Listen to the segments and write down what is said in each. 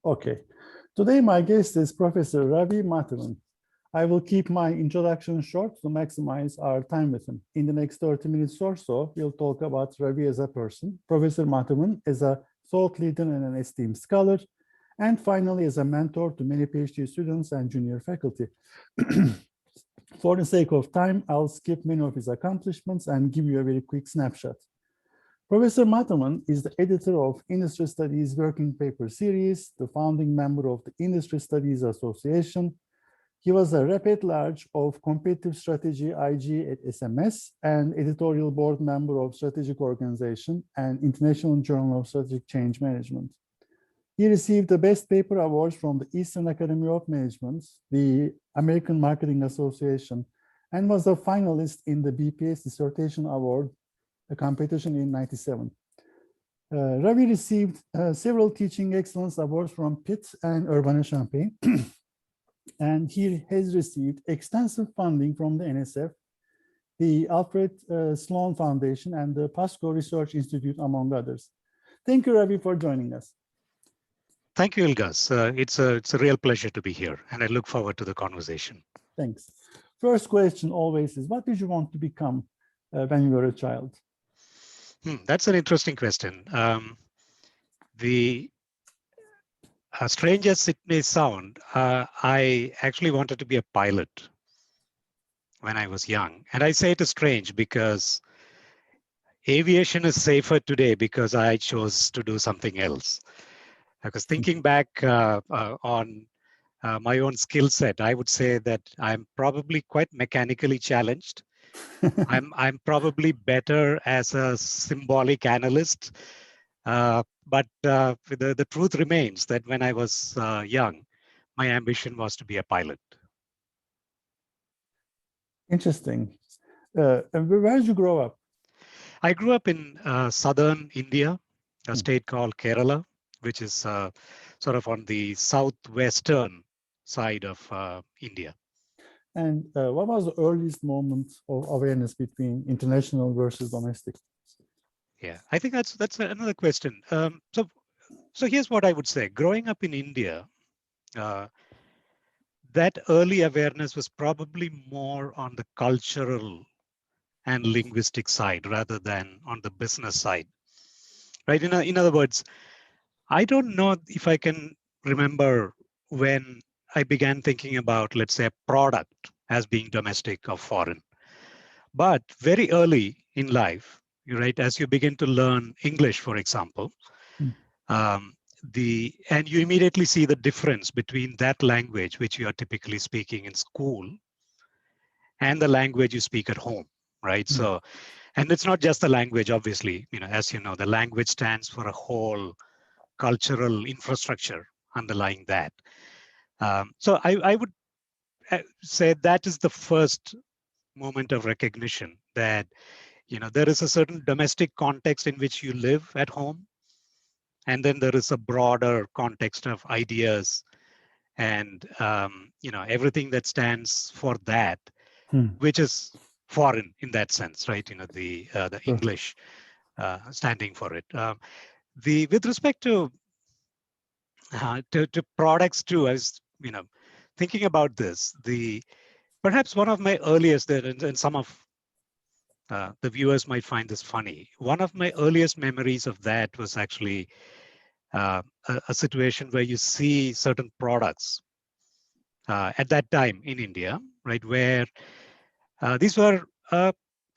Okay. Today, my guest is Professor Ravi Madhavan. I will keep my introduction short to maximize our time with him. In the next 30 minutes or so, we'll talk about Ravi as a person, Professor Madhavan is a thought leader and an esteemed scholar, and finally, as a mentor to many PhD students and junior faculty. For the sake of time, I'll skip many of his accomplishments and give you a very quick snapshot. Professor Madhavan is the editor of Industry Studies Working Paper Series, the founding member of the Industry Studies Association. He was a rep at large of Competitive Strategy IG at SMS and editorial board member of Strategic Organization and International Journal of Strategic Change Management. He received the Best Paper Awards from the Eastern Academy of Management, the American Marketing Association, and was a finalist in the BPS Dissertation Award, a competition in '97. Ravi received several Teaching Excellence Awards from Pitt and Urbana-Champaign, and he has received extensive funding from the NSF, the Alfred Sloan Foundation, and the POSCO Research Institute, among others. Thank you, Ravi, for joining us. Thank you, Ilgaz. It's a real pleasure to be here, and I look forward to the conversation. Thanks. First question always is, what did you want to become when you were a child? That's an interesting question. Strange as it may sound, I actually wanted to be a pilot when I was young. And I say it is strange because aviation is safer today because I chose to do something else. Because thinking back on my own skill set, I would say that I'm probably quite mechanically challenged. I'm probably better as a symbolic analyst, but the truth remains that when I was young, my ambition was to be a pilot. Interesting. Where did you grow up? I grew up in southern India, a state called Kerala, which is sort of on the southwestern side of India. And what was the earliest moment of awareness between international versus domestic? Yeah, I think that's another question. So here's what I would say. Growing up in India, that early awareness was probably more on the cultural and linguistic side rather than on the business side. Right? In other words, I don't know if I can remember when I began thinking about, let's say, a product as being domestic or foreign. But very early in life, right, as you begin to learn English, for example, and you immediately see the difference between that language which you are typically speaking in school and the language you speak at home, right? So, and it's not just the language, obviously, as you know, the language stands for a whole cultural infrastructure underlying that. So I would say that is the first moment of recognition that, there is a certain domestic context in which you live at home. And then there is a broader context of ideas and, everything that stands for that, which is foreign in that sense, right? The English standing for it. With respect to products too, as thinking about this, perhaps one of my earliest, and some of the viewers might find this funny. One of my earliest memories of that was actually a situation where you see certain products at that time in India, right, where these were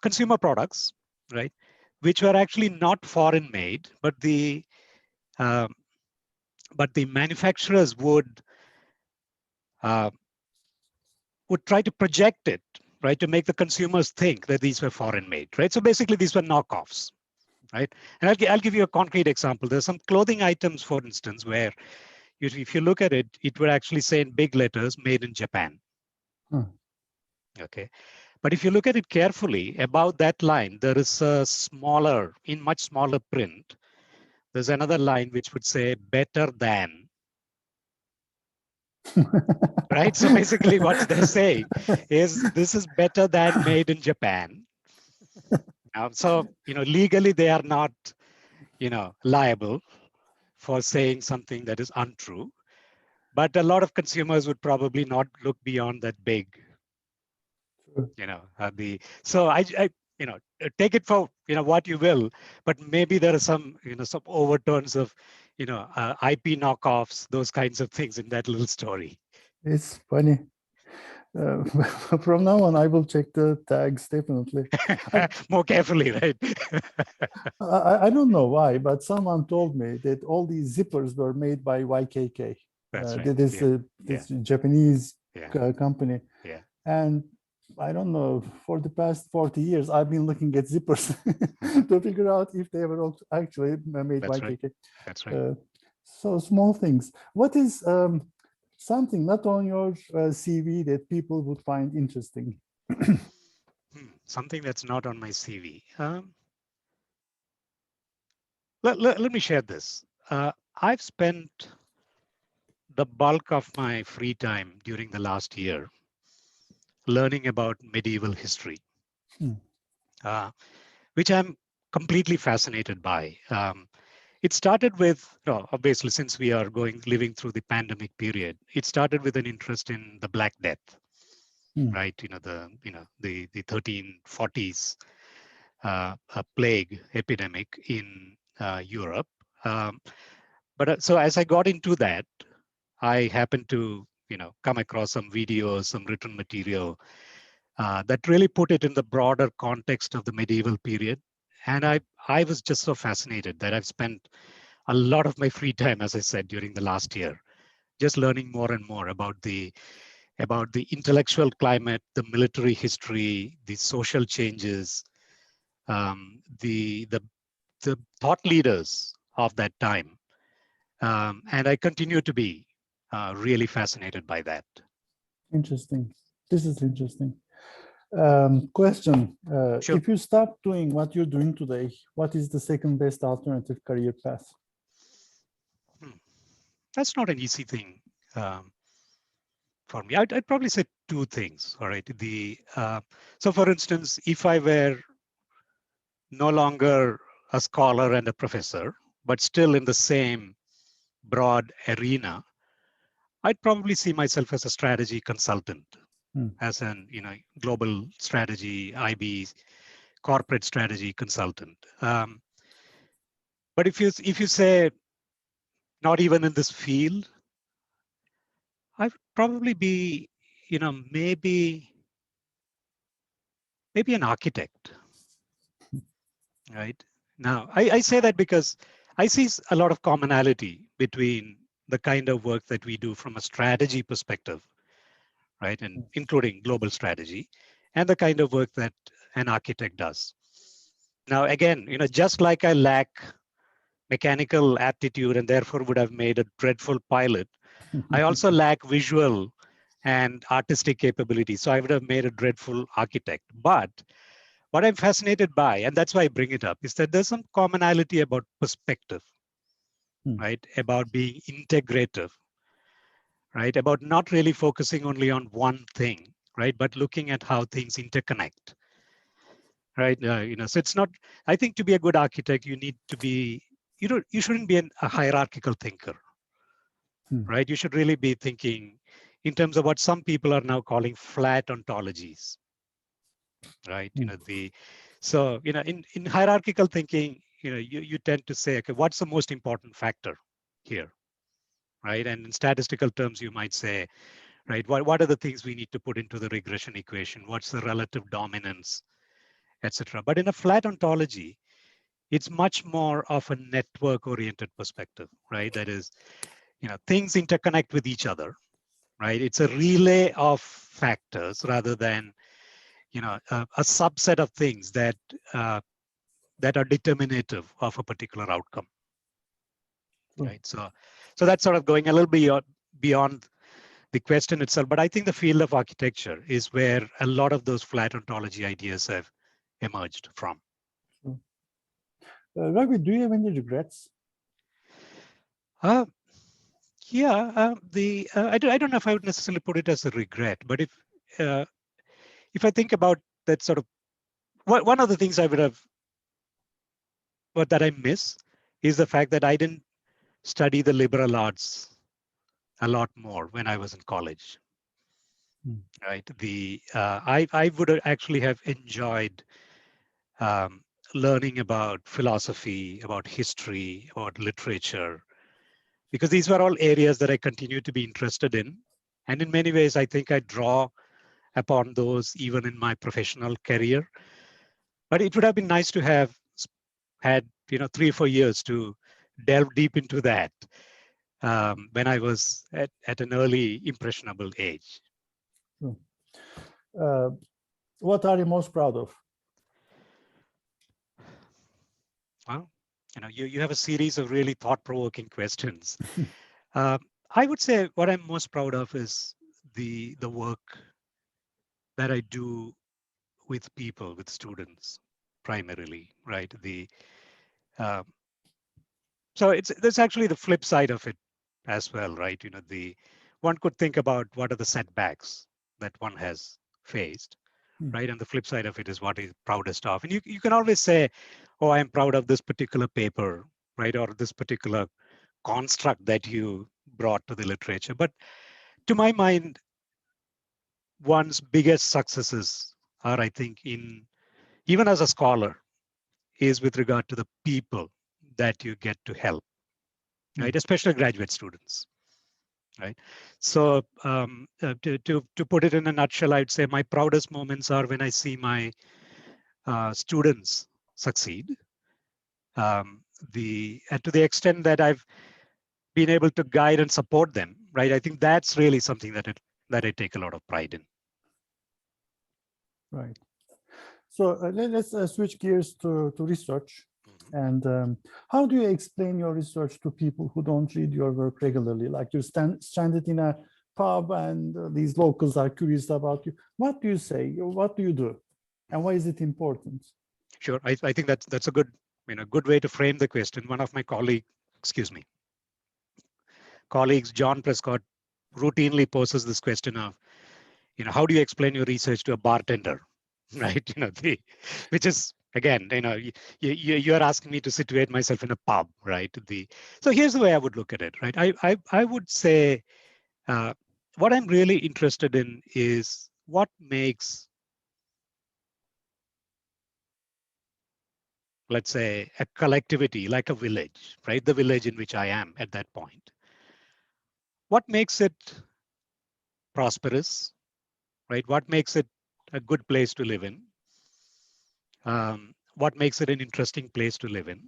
consumer products, right, which were actually not foreign made, but the manufacturers would try to project it, right, to make the consumers think that these were foreign made, right? So basically, these were knockoffs, right? And I'll give you a concrete example. There's some clothing items, for instance, where if you look at it, it would actually say in big letters, made in Japan. Okay. But if you look at it carefully, above that line, there is a smaller, in much smaller print, there's another line which would say better than. Right. So basically what they're saying is this is better than made in Japan. So, legally they are not, liable for saying something that is untrue. but a lot of consumers would probably not look beyond that big, so I take it for what you will, but maybe there are some some overtones of IP knockoffs, those kinds of things in that little story. It's funny. From now on, I will check the tags definitely. More carefully, right? I don't know why, but someone told me that all these zippers were made by YKK. That's right. This Japanese company. Yeah. And I don't know, for the past 40 years, I've been looking at zippers to figure out if they were actually made by YKK. Right. That's right. So small things. What is something not on your CV that people would find interesting? Something that's not on my CV. Let me share this. I've spent the bulk of my free time during the last year learning about medieval history, which I'm completely fascinated by. It started with, obviously, since we are living through the pandemic period, it started with an interest in the Black Death, right? The 1340s plague epidemic in Europe. So as I got into that, I happened to come across some videos, some written material that really put it in the broader context of the medieval period. And I was just so fascinated that I've spent a lot of my free time, as I said, during the last year, just learning more and more about the intellectual climate, the military history, the social changes, the thought leaders of that time. And I continue to be really fascinated by that. Interesting. This is interesting. Question. Sure. If you stop doing what you're doing today, what is the second best alternative career path? That's not an easy thing for me. I'd probably say two things. All right. So for instance, if I were no longer a scholar and a professor, but still in the same broad arena, I'd probably see myself as a strategy consultant, as an global strategy, IB, corporate strategy consultant. But if you say not even in this field, I would probably be maybe an architect. Right now, I say that because I see a lot of commonality between the kind of work that we do from a strategy perspective, right, and including global strategy, and the kind of work that an architect does. Now, again, just like I lack mechanical aptitude and therefore would have made a dreadful pilot, I also lack visual and artistic capability. So I would have made a dreadful architect. But what I'm fascinated by, and that's why I bring it up, is that there's some commonality about perspective, right? About being integrative, right? About not really focusing only on one thing, right? But looking at how things interconnect, right? So it's not, I think to be a good architect, you need to be, you shouldn't be a hierarchical thinker, right? You should really be thinking in terms of what some people are now calling flat ontologies, right? So in hierarchical thinking, you tend to say, okay, what's the most important factor here, right? And in statistical terms, you might say, right, what are the things we need to put into the regression equation? What's the relative dominance, etc. But in a flat ontology, it's much more of a network-oriented perspective, right? That is, things interconnect with each other, right? It's a relay of factors rather than a subset of things that are determinative of a particular outcome, right? So that's sort of going a little beyond the question itself, but I think the field of architecture is where a lot of those flat ontology ideas have emerged from. Ravi, do you have any regrets? Yeah, I don't know if I would necessarily put it as a regret, but if I think about that sort of, one of the things I would have, but that I miss is the fact that I didn't study the liberal arts a lot more when I was in college. Mm. Right. I would actually have enjoyed um, learning about philosophy, about history, about literature, because these were all areas that I continue to be interested in. And in many ways, I think I draw upon those even in my professional career. But it would have been nice to have had 3 or 4 years to delve deep into that when I was at an early impressionable age. So, what are you most proud of? Well, you have a series of really thought-provoking questions. I would say what I'm most proud of is the work that I do with people, with students, primarily, right? Uh, so there's actually the flip side of it as well, right? One could think about what are the setbacks that one has faced, right? And the flip side of it is what is proudest of. And you can always say, oh, I'm proud of this particular paper, right? Or this particular construct that you brought to the literature. But to my mind, one's biggest successes are, I think, even as a scholar, is with regard to the people that you get to help, right? Especially graduate students, right? So to put it in a nutshell, I'd say my proudest moments are when I see my students succeed. And to the extent that I've been able to guide and support them, right? I think that's really something that I take a lot of pride in. Right. So let's switch gears to research. And how do you explain your research to people who don't read your work regularly? Like you're stranded in a pub and these locals are curious about you. What do you say? What do you do? And why is it important? Sure, I think that's a good way to frame the question. One of my colleagues, John Prescott, routinely poses this question of, how do you explain your research to a bartender, right? Which is, again, you're asking me to situate myself in a pub, right? So here's the way I would look at it, right? I would say what I'm really interested in is what makes, let's say, a collectivity like a village, right? The village in which I am at that point. What makes it prosperous, right? What makes it a good place to live in? What makes it an interesting place to live in?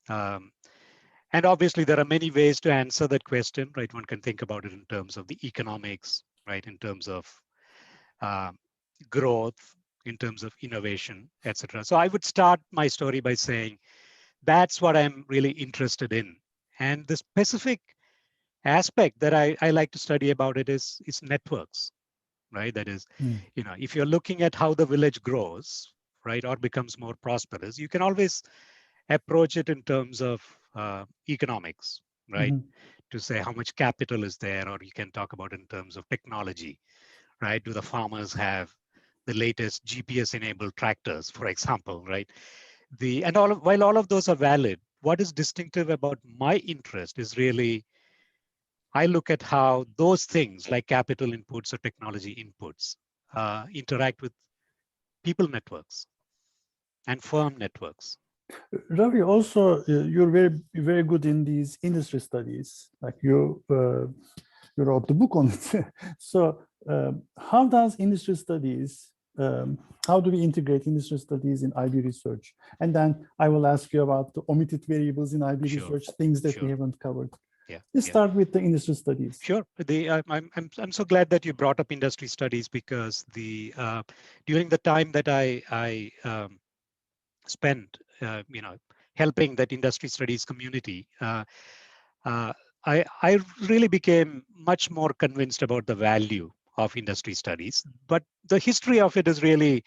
And obviously, there are many ways to answer that question, right? One can think about it in terms of the economics, right? In terms of growth, in terms of innovation, etc. So I would start my story by saying that's what I'm really interested in. And the specific aspect that I like to study about it is networks, right? That is, if you're looking at how the village grows, right, or becomes more prosperous, you can always approach it in terms of economics, right? To say how much capital is there, or you can talk about it in terms of technology, right? Do the farmers have the latest GPS-enabled tractors, for example, right? While all of those are valid, what is distinctive about my interest is really, I look at how those things like capital inputs or technology inputs interact with people networks and firm networks. Ravi, also, you're very good in these industry studies. Like you wrote the book on it. So how does industry studies, how do we integrate industry studies in IB research? And then I will ask you about the omitted variables in IB research, things that we haven't covered. Let's start with the industry studies. Sure. I'm so glad that you brought up industry studies, because during the time that I spent, helping that industry studies community, I really became much more convinced about the value of industry studies. But the history of it is really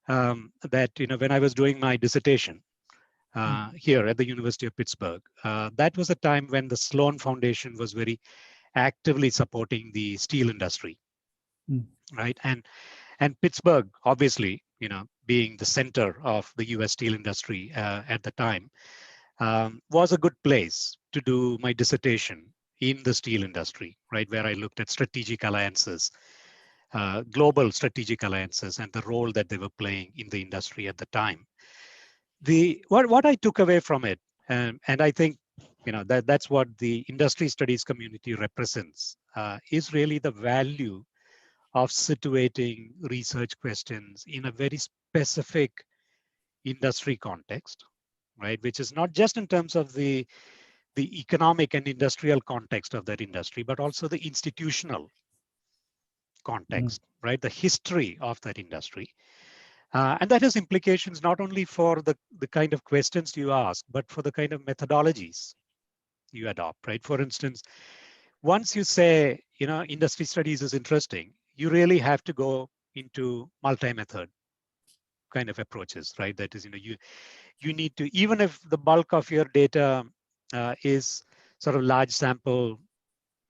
that when I was doing my dissertation here at the University of Pittsburgh, that was a time when the Sloan Foundation was very actively supporting the steel industry, right? And Pittsburgh, obviously, being the center of the U.S. steel industry at the time, was a good place to do my dissertation in the steel industry, right? Where I looked at strategic alliances, global strategic alliances, and the role that they were playing in the industry at the time. What I took away from it, and I think that's what the industry studies community represents, is really the value of situating research questions in a very specific industry context, right? Which is not just in terms of the economic and industrial context of that industry, but also the institutional context, right? The history of that industry. And that has implications not only for the kind of questions you ask, but for the kind of methodologies you adopt, right? For instance, once you say, industry studies is interesting, you really have to go into multi-method kind of approaches, right? That is, you need to, even if the bulk of your data is sort of large sample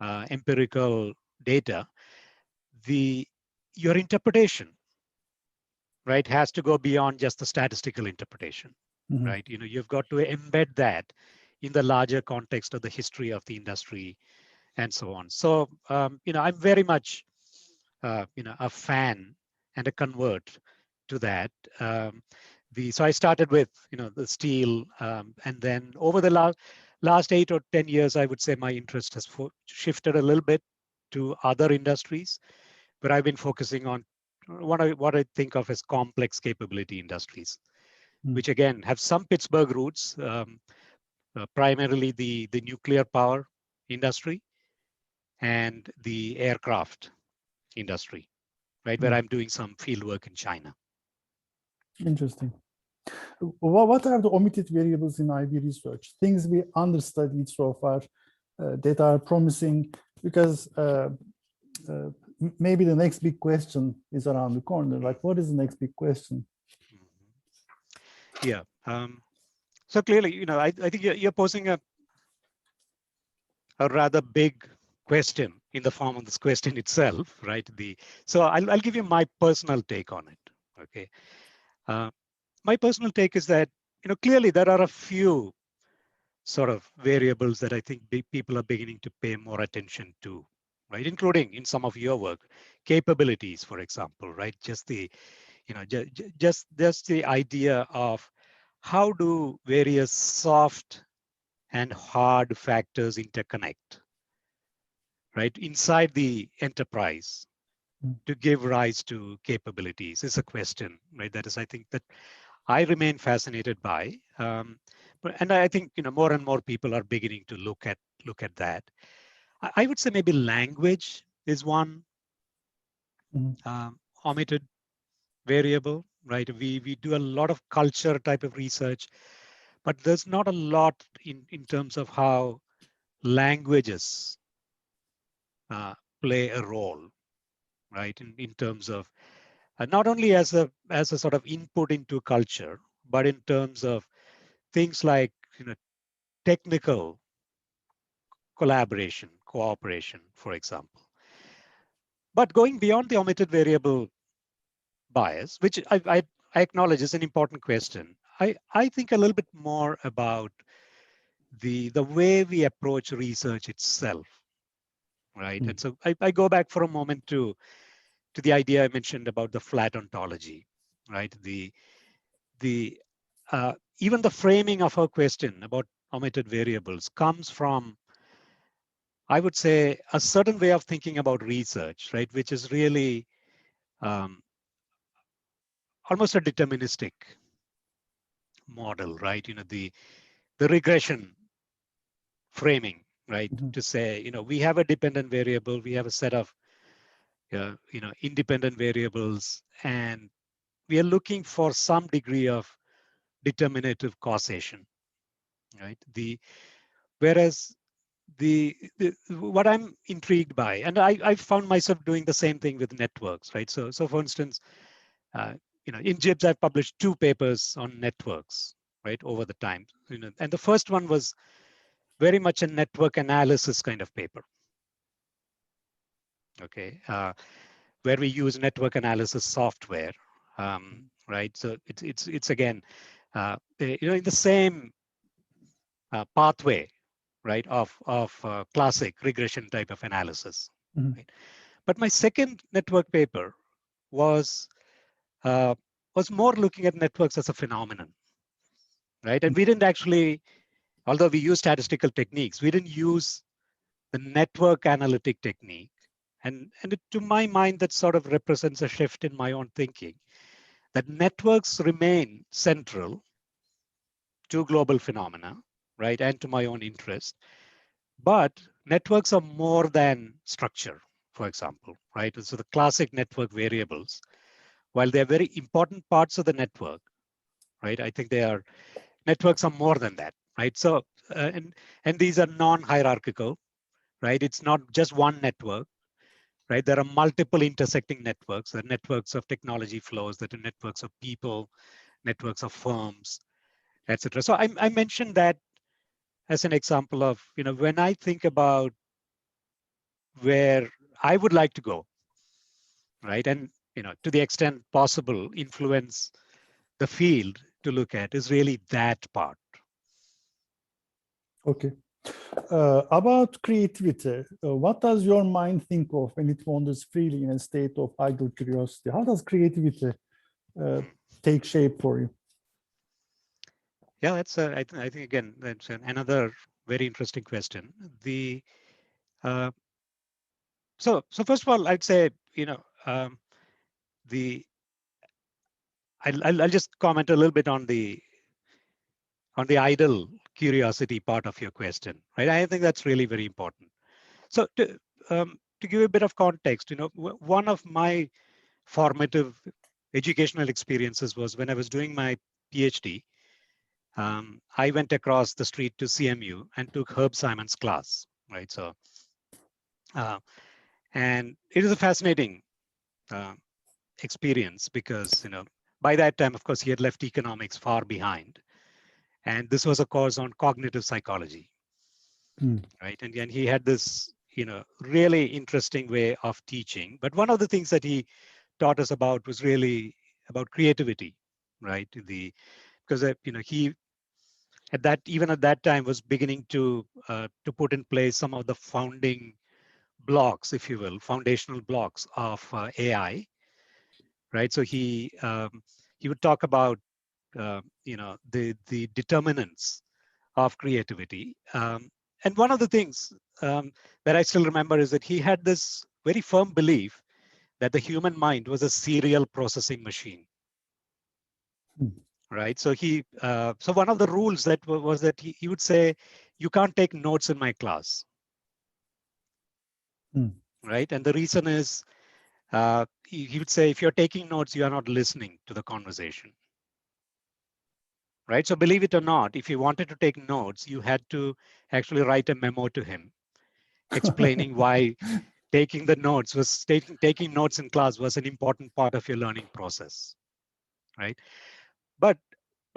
empirical data, your interpretation, right, has to go beyond just the statistical interpretation, right? You've got to embed that in the larger context of the history of the industry and so on. So, I'm very much, a fan and a convert to that. So I started with, the steel, and then over the last 8 or 10 years, I would say my interest has shifted a little bit to other industries, but I've been focusing on what I think of as complex capability industries, which again have some Pittsburgh roots, primarily the nuclear power industry and the aircraft industry, right, where I'm doing some field work in China. Interesting. What are the omitted variables in IB research? Things we understudied so far that are promising, because maybe the next big question is around the corner. Like, what is the next big question? Yeah. So clearly, I think you're posing a rather big question in the form of this question itself, right? So I'll give you my personal take on it. Okay. My personal take is that, clearly there are a few sort of variables that I think people are beginning to pay more attention to, right? Including in some of your work, capabilities, for example, right? Just the, just the idea of how do various soft and hard factors interconnect, right, inside the enterprise to give rise to capabilities is a question, right? That is, I think, that I remain fascinated by, and I think more and more people are beginning to look at that. I would say maybe language is one omitted variable, right? We do a lot of culture type of research, but there's not a lot in terms of how languages play a role, right? In terms of not only as a sort of input into culture, but in terms of things like technical collaboration, cooperation, for example. But going beyond the omitted variable bias, which I acknowledge is an important question, I think a little bit more about the way we approach research itself, right? And so I go back for a moment to the idea I mentioned about the flat ontology, right? Even the framing of our question about omitted variables comes from, I would say, a certain way of thinking about research, right? Which is really almost a deterministic model, right? The regression framing, right? To say, we have a dependent variable, we have a set of, independent variables, and we are looking for some degree of determinative causation, right? Whereas what I'm intrigued by, and I found myself doing the same thing with networks, right? So for instance, in JIBS, I've published 2 papers on networks, right, over the time. And the first one was very much a network analysis kind of paper, okay, where we use network analysis software, right? So it's again, in the same pathway right, of classic regression type of analysis. Mhm. Right? But my second network paper was uh, more looking at networks as a phenomenon, right? And we didn't actually, although we use statistical techniques, we didn't use the network analytic technique. And to my mind, that sort of represents a shift in my own thinking, that networks remain central to global phenomena, right, and to my own interest. But networks are more than structure, for example, right? So the classic network variables, while they're very important parts of the network, right? I think networks are more than that, right? So, and these are non-hierarchical, right? It's not just one network, right? There are multiple intersecting networks, the networks of technology flows, the networks of people, networks of firms, etc. So I mentioned that as an example of, when I think about where I would like to go, right? And, to the extent possible, influence the field to look at is really that part. Okay. About creativity, what does your mind think of when it wanders freely in a state of idle curiosity? How does creativity take shape for you? Yeah, I think again, that's another very interesting question. So first of all, I'd say, the I'll just comment a little bit on the idle curiosity part of your question, right? I think that's really very important. So to give a bit of context, one of my formative educational experiences was when I was doing my PhD. I went across the street to CMU and took Herb Simon's class, right? So, uh, and it is a fascinating uh, experience because, by that time, of course, he had left economics far behind. And this was a course on cognitive psychology, right? And he had this, really interesting way of teaching. But one of the things that he taught us about was really about creativity, right? Because he even at that time was beginning to put in place some of the founding blocks, if you will, foundational blocks of AI, right? So he would talk about the determinants of creativity. And one of the things that I still remember is that he had this very firm belief that the human mind was a serial processing machine, right? So so one of the rules that was that he would say, you can't take notes in my class, right? And the reason is, he would say, if you're taking notes, you are not listening to the conversation, right? So believe it or not, if you wanted to take notes, you had to actually write a memo to him explaining why taking notes in class was an important part of your learning process, right? But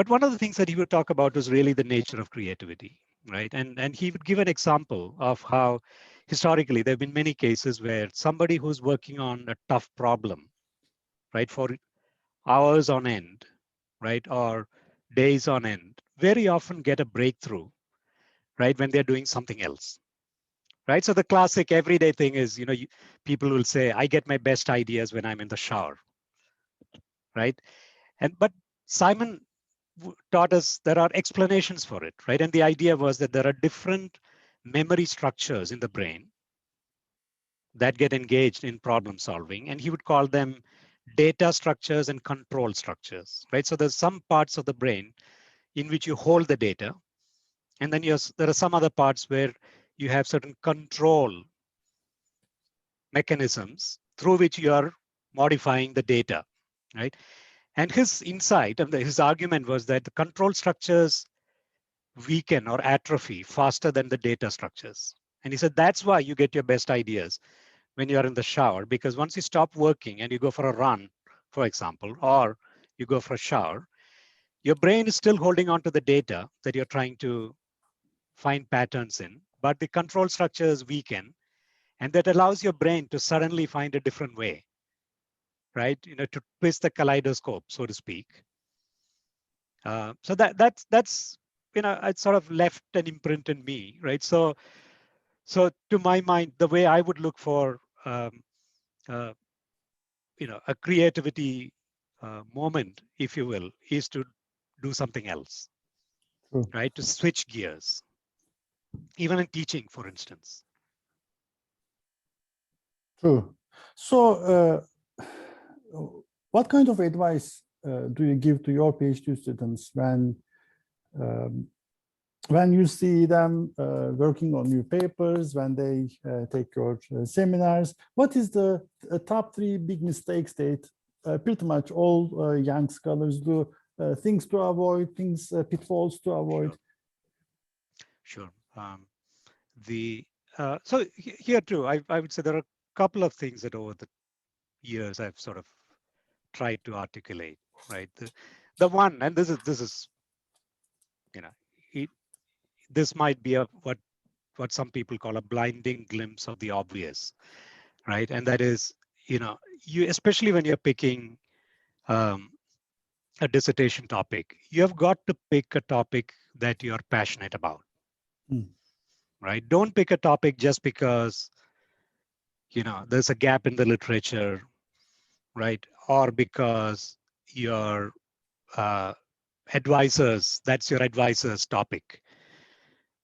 one of the things that he would talk about was really the nature of creativity, right? And he would give an example of how historically there have been many cases where somebody who's working on a tough problem, right, for hours on end, right, or days on end, very often get a breakthrough, right, when they're doing something else, right? So the classic everyday thing is, people will say, I get my best ideas when I'm in the shower, right? But Simon taught us there are explanations for it, right? And the idea was that there are different memory structures in the brain that get engaged in problem solving, and he would call them data structures and control structures, right? So there's some parts of the brain in which you hold the data, and then there are some other parts where you have certain control mechanisms through which you are modifying the data, right? And his insight and his argument was that the control structures weaken or atrophy faster than the data structures. And he said that's why you get your best ideas when you're in the shower, because once you stop working and you go for a run, for example, or you go for a shower, your brain is still holding on to the data that you're trying to find patterns in, but the control structures weaken, and that allows your brain to suddenly find a different way, right? To twist the kaleidoscope, so to speak. So that's it sort of left an imprint in me, right? So to my mind, the way I would look for, a creativity moment, if you will, is to do something else, True. right? To switch gears, even in teaching, for instance. True. So, what kind of advice do you give to your PhD students um, when you see them working on new papers, when they take your seminars? What is the top 3 big mistakes that pretty much all young scholars do? Things to avoid, pitfalls to avoid. Sure. So here too, I would say there are a couple of things that over the years I've sort of tried to articulate, right? The one, and this is this might be what some people call a blinding glimpse of the obvious, right? And that is, you, especially when you're picking a dissertation topic, you have got to pick a topic that you're passionate about, right? Don't pick a topic just because there's a gap in the literature, right? Or because your that's your advisor's topic,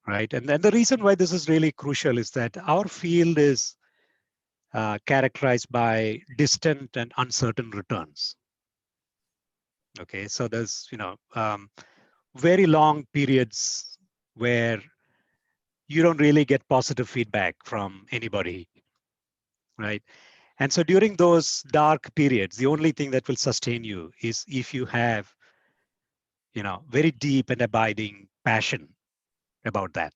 right? And then the reason why this is really crucial is that our field is characterized by distant and uncertain returns. Okay, so there's very long periods where you don't really get positive feedback from anybody, right? And so during those dark periods, the only thing that will sustain you is if you have very deep and abiding passion about that,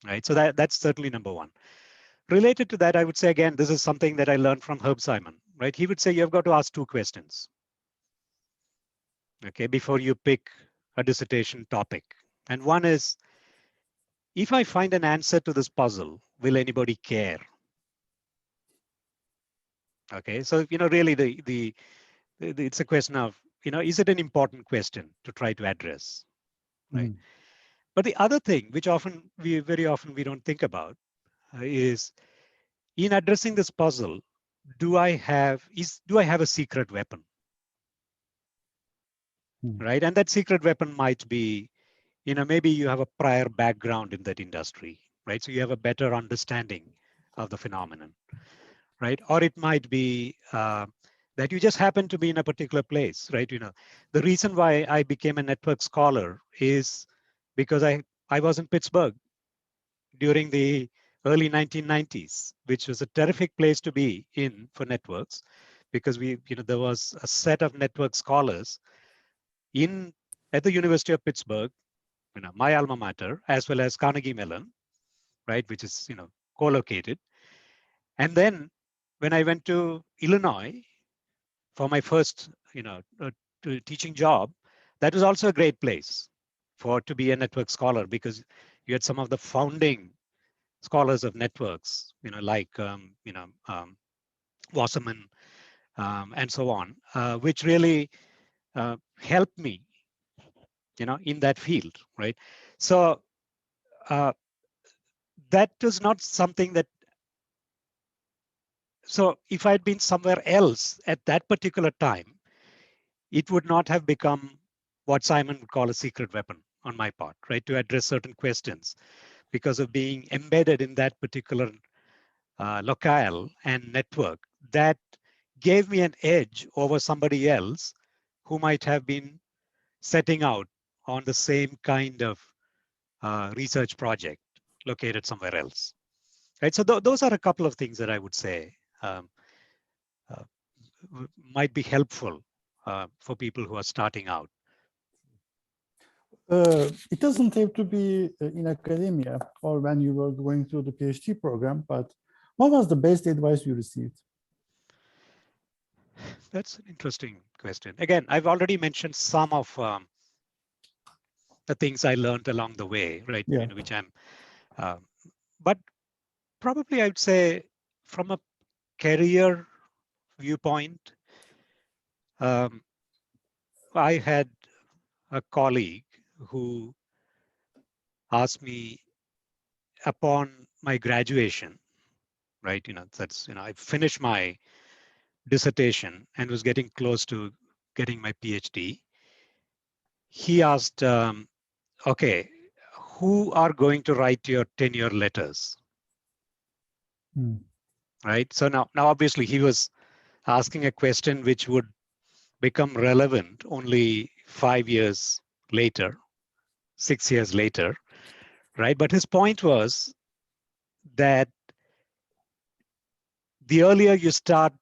right? So that's certainly number one. Related to that, I would say, again, this is something that I learned from Herb Simon, right? He would say you've got to ask 2 questions, okay, before you pick a dissertation topic. And one is, if I find an answer to this puzzle, will anybody care? Okay, so really it's a question of, is it an important question to try to address, right? But the other thing, which very often we don't think about, is in addressing this puzzle, do I have a secret weapon, right? And that secret weapon might be, maybe you have a prior background in that industry, right? So you have a better understanding of the phenomenon, right? Or it might be that you just happen to be in a particular place, right? The reason why I became a network scholar is because I was in Pittsburgh during the early 1990s, which was a terrific place to be in for networks, because there was a set of network scholars at the University of Pittsburgh, my alma mater, as well as Carnegie Mellon, right, which is co-located. And then when I went to Illinois for my first teaching job, that was also a great place to be a network scholar, because you had some of the founding scholars of networks, like Wasserman and so on, which really helped me, in that field, right? So that was not something that. So if I'd been somewhere else at that particular time, it would not have become what Simon would call a secret weapon on my part, right? To address certain questions, because of being embedded in that particular locale and network, that gave me an edge over somebody else who might have been setting out on the same kind of research project located somewhere else, right? So those are a couple of things that I would say might be helpful for people who are starting out. It doesn't have to be in academia or when you were going through the PhD program, but what was the best advice you received? That's an interesting question. Again, I've already mentioned some of the things I learned along the way, right? Yeah. Which but probably I'd say from a career viewpoint, I had a colleague who asked me upon my graduation, right? I finished my dissertation and was getting close to getting my PhD. He asked, okay, who are going to write your tenure letters? Right? So now obviously he was asking a question which would become relevant only 5 years later, 6 years later, right? But his point was that the earlier you start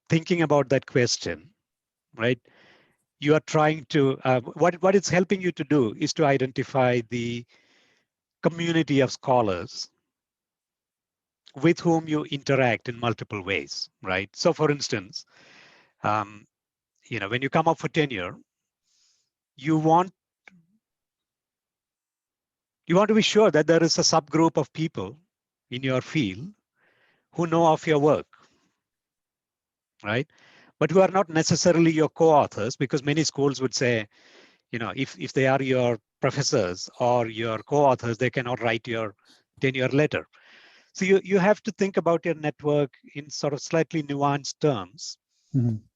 thinking about that question, right? You are trying to, what it's helping you to do is to identify the community of scholars with whom you interact in multiple ways, right? So for instance, when you come up for tenure, you want to be sure that there is a subgroup of people in your field who know of your work, right? But who are not necessarily your co-authors, because many schools would say, if they are your professors or your co-authors, they cannot write your tenure letter. So you have to think about your network in sort of slightly nuanced terms,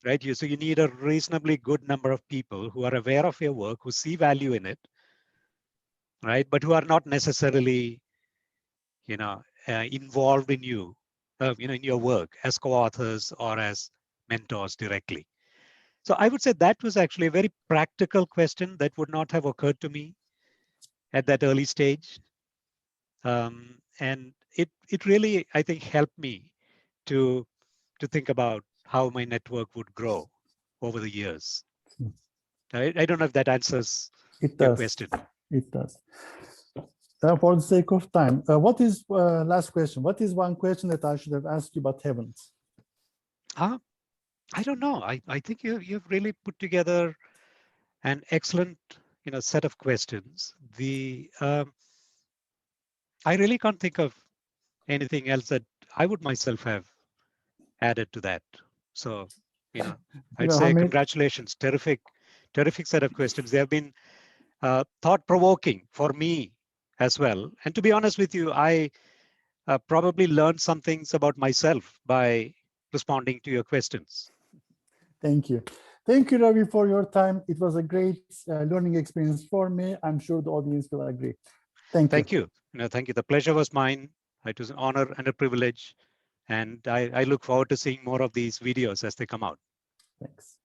right? So you need a reasonably good number of people who are aware of your work, who see value in it, right? But who are not necessarily, involved in in your work as co-authors or as mentors directly. So I would say that was actually a very practical question that would not have occurred to me at that early stage. And it really, I think, helped me to think about how my network would grow over the years. I don't know if that answers your question. It does. For the sake of time, what is last question? What is one question that I should have asked you but haven't? I don't know. I think you've really put together an excellent set of questions. I really can't think of anything else that I would myself have added to that. So, I'd say congratulations. Terrific set of questions. They have been thought-provoking for me as well. And to be honest with you, I probably learned some things about myself by responding to your questions. Thank you. Thank you, Ravi, for your time. It was a great learning experience for me. I'm sure the audience will agree. Thank you. Thank you. The pleasure was mine. It was an honor and a privilege. And I look forward to seeing more of these videos as they come out. Thanks.